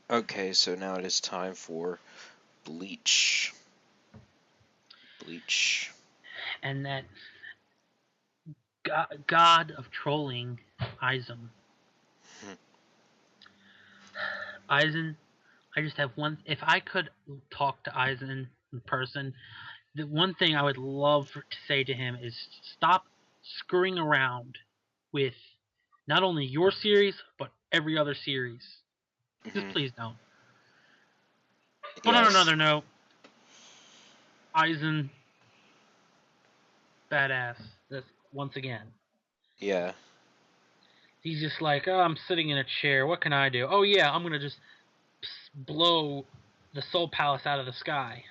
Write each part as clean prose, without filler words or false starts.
Okay, so now it is time for Bleach. Bleach. And that god of trolling, Aizen. Hmm. Aizen, I just have one. If I could talk to Aizen in person, the one thing I would love to say to him is stop screwing around with not only your series but every other series. Just Hmm. please don't. But on Yes. another note, Aizen, badass. This once again. Yeah. He's just like, oh, I'm sitting in a chair. What can I do? Oh yeah, I'm gonna just blow the Soul Palace out of the sky.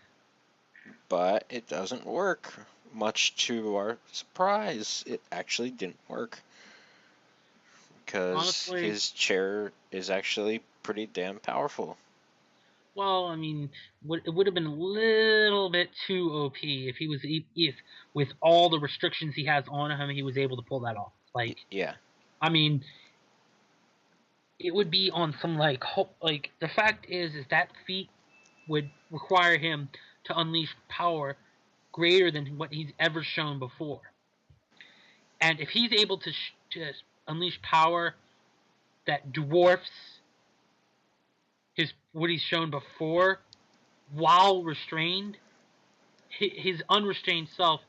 But it doesn't work. Much to our surprise, it actually didn't work. Because Honestly, his chair is actually pretty damn powerful. well, I mean, it would have been a little bit too OP if he was if with all the restrictions he has on him, he was able to pull that off. Like, Yeah. I mean, it would be on some like like the fact is that feat would require him to unleash power greater than what he's ever shown before. And if he's able to unleash power that dwarfs his what he's shown before while restrained, his unrestrained self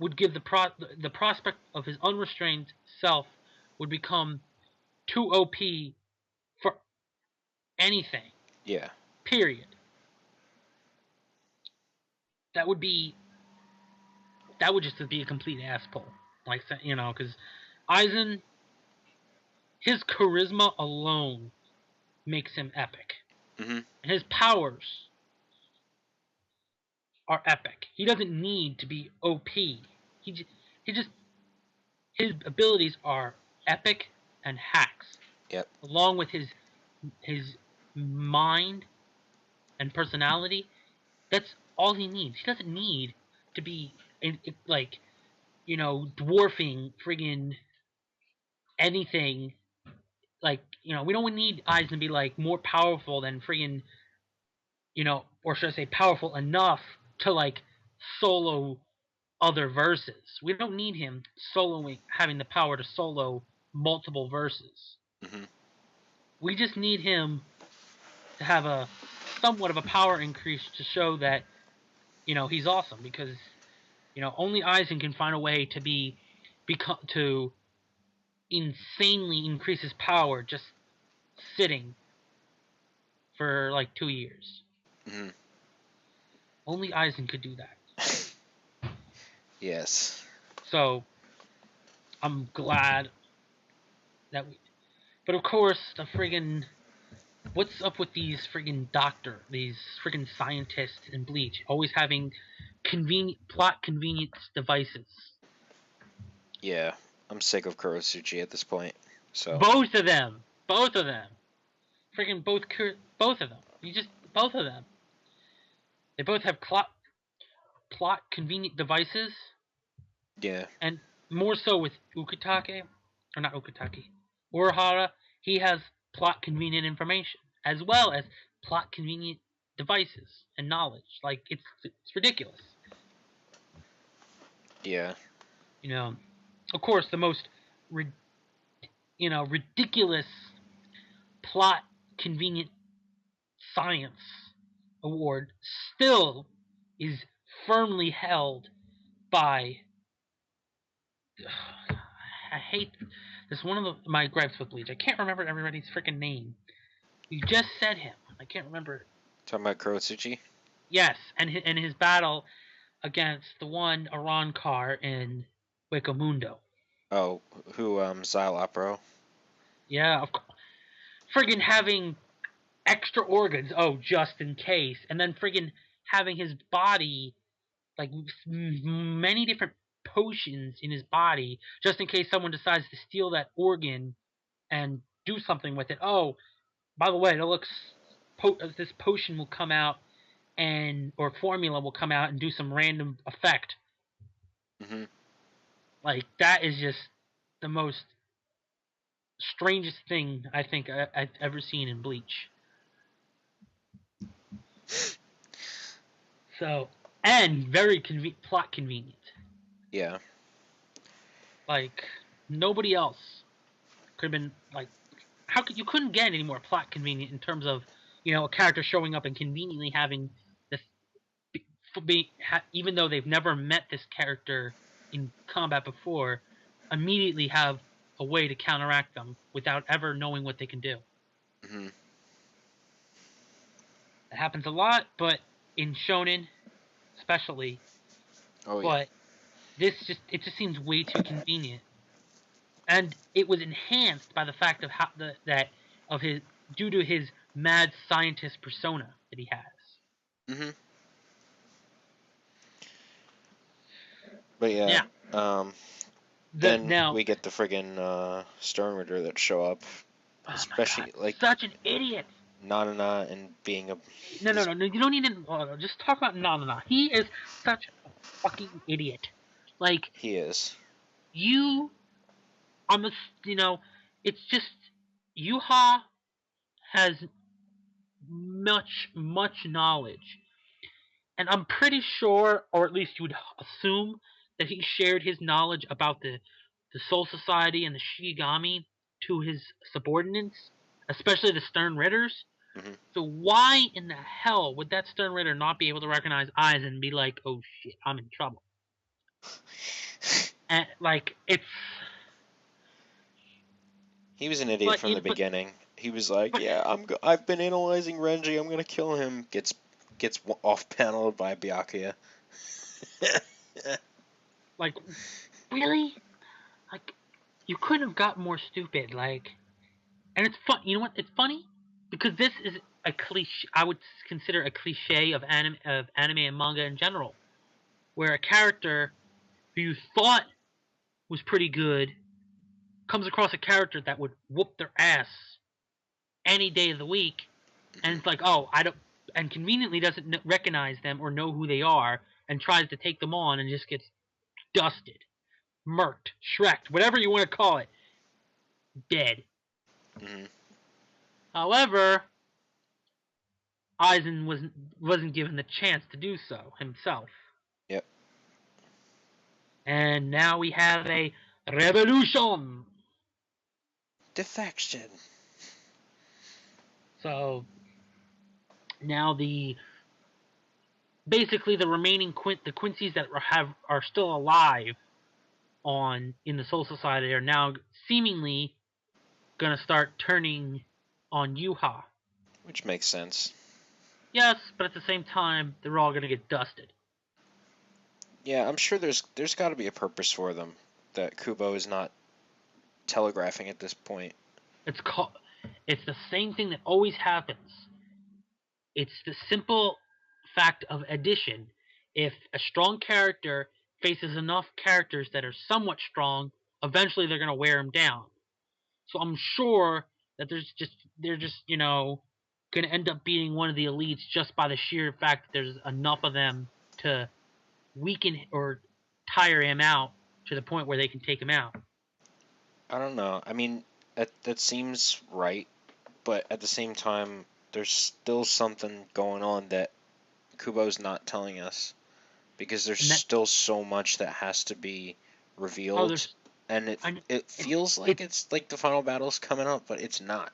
would give the prospect of his unrestrained self would become too OP for anything. Yeah. Period. That would be that would just be a complete ass pull. Like because Aizen, his charisma alone makes him epic, Hmm. and his powers are epic. He doesn't need to be OP. He just his abilities are epic and hacks, Yep. along with his mind and personality. That's all he needs. He doesn't need to be like dwarfing friggin' anything. Like we don't need Eyes to be like more powerful than friggin' or should I say powerful enough to like solo other verses. We don't need him soloing, having the power to solo multiple verses. Hmm. We just need him to have a somewhat of a power increase to show that he's awesome because only Eisen can find a way to become to insanely increase his power just sitting for like 2 years. Hmm. Only Eisen could do that. Yes. So I'm glad that we. But of course, the friggin' what's up with these friggin' scientists in Bleach always having plot convenience devices? Yeah. I'm sick of Kurosuchi at this point. So, Both of them, friggin' both of them. You just both of them. They both have plot convenient devices, yeah. and more so with Ukitake, or not Ukitake, Urahara. He has plot convenient information as well as plot convenient devices and knowledge. Like it's ridiculous. Yeah. You know, of course, the most ridiculous plot convenient science award still is firmly held by. I hate this. One of my gripes with Bleach. I can't remember everybody's freaking name. You just said him. I can't remember. Talking about Kurosuchi? Yes, and his battle against the one Iran car in Wakamundo. Oh, who, Xylopro? Yeah, of course. Friggin' having extra organs. Oh, just in case, and then friggin' having his body like many different potions in his body just in case someone decides to steal that organ and do something with it. Oh, by the way, it looks this potion will come out and or formula will come out and do some random effect. Hmm. Like that is just the most strangest thing I think I've ever seen in Bleach. So, and very plot convenient. Yeah. Like nobody else could have been like. How could you couldn't get any more plot convenient in terms of a character showing up and conveniently having this even though they've never met this character in combat before, immediately have a way to counteract them without ever knowing what they can do. Hmm. It happens a lot, but in shonen especially. Oh yeah. But it just seems way too convenient, and it was enhanced by the fact of that of his due to his mad scientist persona that he has. Hmm. But yeah. Yeah, Um. Then now, we get the friggin' Sternritter that show up, oh my god, especially like such an idiot. Nanana and being a No, no, this. no, no. You don't need to just talk about Nana. He is such a fucking idiot. Like He is. you, I'm a, you know, it's just Yuha has much knowledge, and I'm pretty sure, or at least you would assume, that he shared his knowledge about the Soul Society and the Shigami to his subordinates, especially the Stern Ritters. Hmm. So why in the hell would that Stern Ritter not be able to recognize eyes and be like, "Oh shit, I'm in trouble"? And like it's He was an idiot but from the beginning. He was like, but "Yeah, I've been analyzing Renji. I'm gonna kill him." Gets off paneled by Byakuya. like really, like you couldn't have got more stupid. Like, and it's fun. You know what? It's funny because this is a cliche. I would consider a cliche of anime and manga in general, where a character who you thought was pretty good comes across a character that would whoop their ass any day of the week, and Hmm. it's like, oh, I don't, and conveniently doesn't recognize them or know who they are, and tries to take them on and just gets dusted, murked, shreked, whatever you want to call it, dead. Hmm. However, Eisen wasn't given the chance to do so himself, Yep. and now we have a revolution. Defection. So now the basically the remaining the Quincy's that are still alive on in the Soul Society are now seemingly gonna start turning on Yuha. Which makes sense. Yes, but at the same time, they're all gonna get dusted. Yeah, I'm sure there's got to be a purpose for them that Kubo is not telegraphing at this point. It's called. It's the same thing that always happens. It's the simple fact of addition. If a strong character faces enough characters that are somewhat strong, eventually they're gonna wear him down. So I'm sure that they're just gonna end up beating one of the elites just by the sheer fact that there's enough of them to weaken or tire him out to the point where they can take him out. I don't know. I mean, that seems right, but at the same time, there's still something going on that Kubo's not telling us because there's And that still so much that has to be oh, revealed, there's and I it it, feels like it it's like the final battle's coming up, but it's not.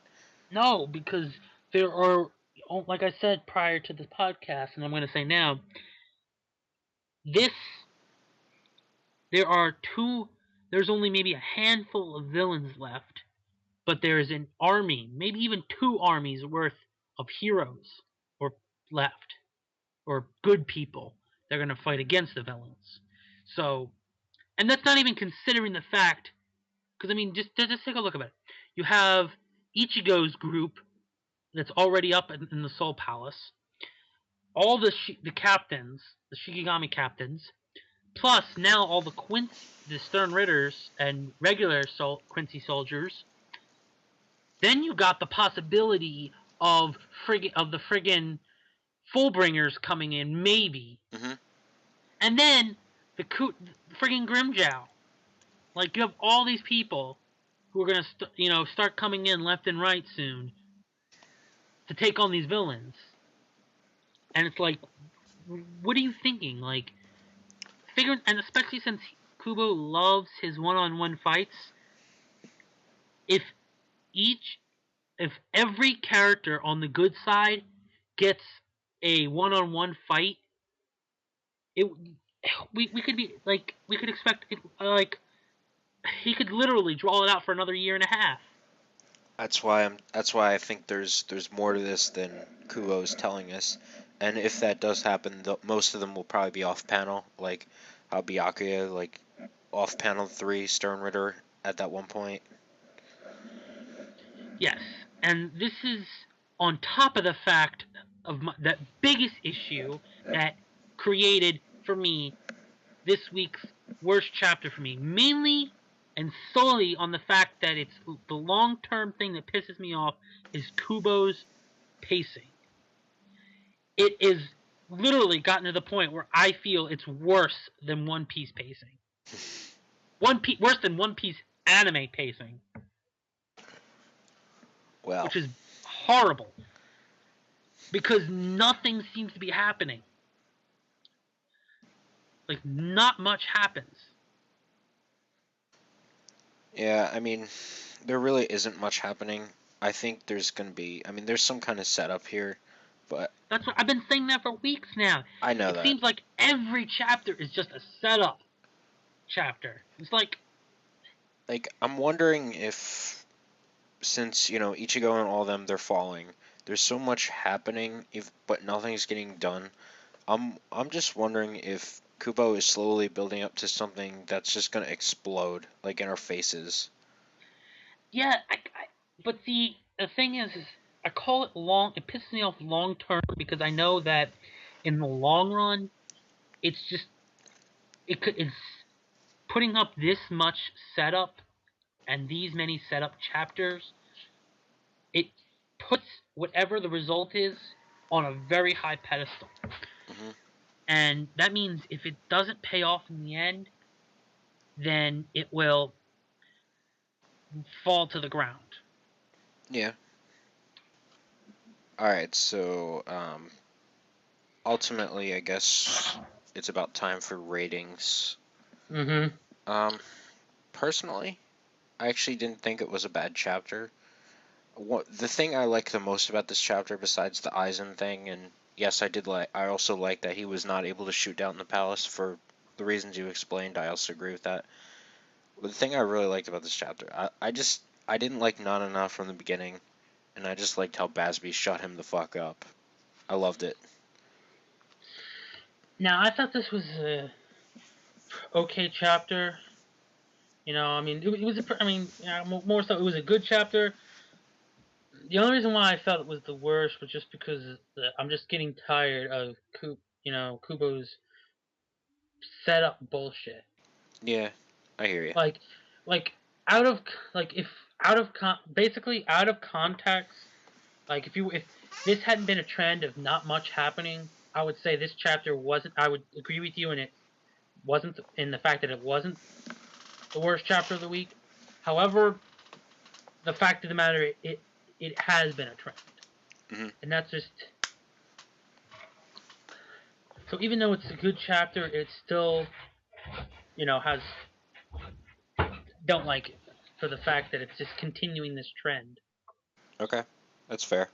no, because there are, like I said prior to this podcast, and I'm going to say now, this there are two. There's only maybe a handful of villains left, but there is an army, maybe even two armies worth of heroes or left or good people. They're going to fight against the villains. So, and that's not even considering the fact, because I mean, just take a look at it. You have Ichigo's group that's already up in the Soul Palace. All the captains, the Shikigami captains, plus now all the Stern Ritters and regular Quincy soldiers. Then you got the possibility of the friggin' Fullbringers coming in, maybe, Hmm. and then the friggin' Grimjow. Like you have all these people who are gonna start coming in left and right soon to take on these villains. and it's like, what are you thinking? Like, figure, and especially since Kubo loves his one-on-one fights, if each, if every character on the good side gets a one-on-one fight, it we could be like we could expect it, like he could literally draw it out for another year and a half. That's why I think there's more to this than Kubo's telling us. And if that does happen, most of them will probably be off panel, like how Byakuya like off panel 3 Sternritter at that one point. Yes, and this is on top of the fact of that biggest issue that created for me this week's worst chapter for me, mainly and solely on the fact that it's the long-term thing that pisses me off is Kubo's pacing. It is literally gotten to the point where I feel it's worse than One Piece pacing. Worse than One Piece anime pacing, Well, which is horrible because nothing seems to be happening. Like not much happens. yeah, I mean, there really isn't much happening. I think there's gonna be, I mean, there's some kind of setup here, but That's what I've been saying that for weeks now. I know It that. seems like every chapter is just a setup chapter. It's like, Like, I'm wondering if, since, Ichigo and all them, they're falling, there's so much happening, but nothing's getting done. I'm just wondering if Kubo is slowly building up to something that's just gonna explode, like in our faces. yeah, but the thing is I call it long. It pisses me off long term because I know that in the long run, it's just it's putting up this much setup and these many setup chapters. It puts whatever the result is on a very high pedestal, Hmm. and that means if it doesn't pay off in the end, then it will fall to the ground. Yeah. All right. So, ultimately, I guess it's about time for ratings. Mm-hmm. Um, Personally, I actually didn't think it was a bad chapter. The thing I like the most about this chapter, besides the Aizen thing, and yes, I also like that he was not able to shoot down the palace for the reasons you explained. I also agree with that. But the thing I really liked about this chapter, I didn't like Nanana from the beginning, and I just liked how Basby shut him the fuck up. I loved it. Now I thought this was a okay chapter. I mean, it was. I mean, more so, it was a good chapter. The only reason why I felt it was the worst was just because I'm just getting tired of Kubo's setup bullshit. Yeah, I hear you. Like, like out of if out of basically out of context. Like if this hadn't been a trend of not much happening, I would say this chapter wasn't. I would agree with you, and it wasn't in the fact that it wasn't the worst chapter of the week. However, the fact of the matter, it has been a trend, Hmm. and that's just so. Even though it's a good chapter, it still has don't like it for the fact that it's just continuing this trend. Okay, that's fair.